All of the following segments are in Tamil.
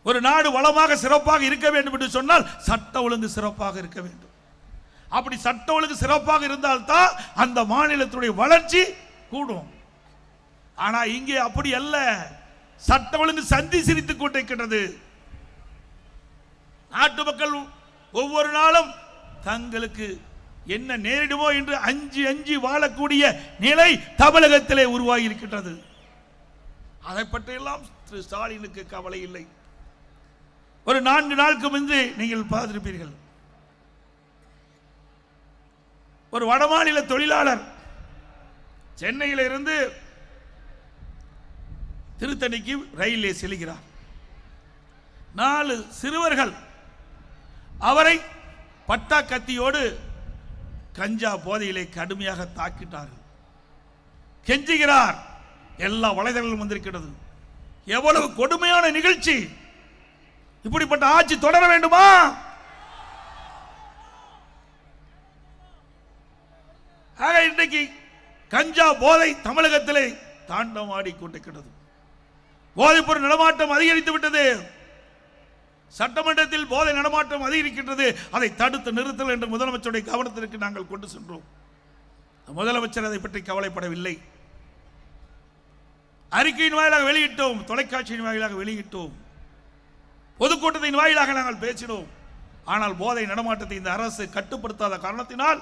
ஒரு நாடு வளமாக சிறப்பாக இருக்க வேண்டும் என்று சொன்னால் சட்ட ஒழுங்கு சிறப்பாக இருக்க வேண்டும். அப்படி சட்ட ஒழுங்கு சிறப்பாக இருந்தால்தான் அந்த மாநிலத்துடைய வளர்ச்சி கூடும். ஆனா இங்கே அப்படி அல்ல. சட்ட ஒழுங்கு சந்தி சிரித்துக் கொண்டிருக்கிறது. நாட்டு மக்கள் ஒவ்வொரு நாளும் தங்களுக்கு என்ன நேரிடுமோ என்று அஞ்சு அஞ்சு வாழக்கூடிய நிலை தமிழகத்திலே உருவாகி இருக்கின்றது. அதை பற்றியெல்லாம் திரு ஸ்டாலினுக்கு கவலை இல்லை. ஒரு 4 நாளுக்கு முன்பு நீங்கள் பார்த்திருப்பீர்கள், ஒரு வடமாநில தொழிலாளர் சென்னையில் இருந்து திருத்தணிக்கு ரயிலே செல்கிறார். 4 சிறுவர்கள் அவரை பட்டா கத்தியோடு கஞ்சா போதையிலே கடுமையாக தாக்கிட்டார்கள். கெஞ்சுகிறார். எல்லா வலைதளங்களும் வந்திருக்கிறது. எவ்வளவு கொடுமையான நிகழ்ச்சி! இப்படிப்பட்ட ஆட்சி தொடர வேண்டுமா? ஆக இன்றைக்கு கஞ்சா போதை தமிழகத்திலே தாண்டமாடி கொண்டிருக்கிறது. போதைப்பொருள் நடமாட்டம் அதிகரித்து விட்டது. சட்டமன்றத்தில் போதை நடமாட்டம் அதிகரிக்கின்றது. அதை தடுத்து நிறுத்தல் என்று முதலமைச்சருடைய கவனத்திற்கு நாங்கள் கொண்டு சென்றோம். முதலமைச்சர் அதை பற்றி கவலைப்படவில்லை. அறிக்கையின் வாயிலாக வெளியிட்டோம், தொலைக்காட்சியின் வாயிலாக வெளியிட்டோம், பொதுக்கூட்டத்தின் வாயிலாக நாங்கள் பேசினோம். ஆனால் போதை நடமாட்டத்தை இந்த அரசு கட்டுப்படுத்தாத காரணத்தினால்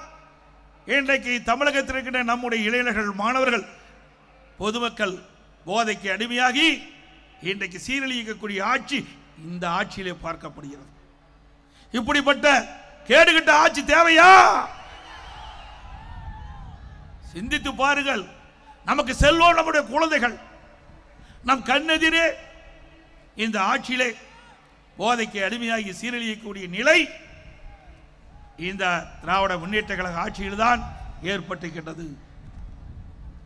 இன்றைக்கு தமிழகத்தில் இருக்கின்ற நம்முடைய இளைஞர்கள், மாணவர்கள், பொதுமக்கள் போதைக்கு அடிமையாகி இன்றைக்கு சீரழிக்கக்கூடிய ஆட்சி இந்த ஆட்சியிலே பார்க்கப்படுகிறது. இப்படிப்பட்ட கேடுகட்ட ஆட்சி தேவையா? சிந்தித்து பாருங்கள். நமக்கு செல்வோம் நம்முடைய குழந்தைகள். நம் கண்ணெதிரே இந்த ஆட்சியிலே போதைக்கு அடிமையாகி சீரழியக்கூடிய நிலை இந்த திராவிட முன்னேற்ற கழக ஆட்சியில்தான் ஏற்பட்டிருக்கின்றது.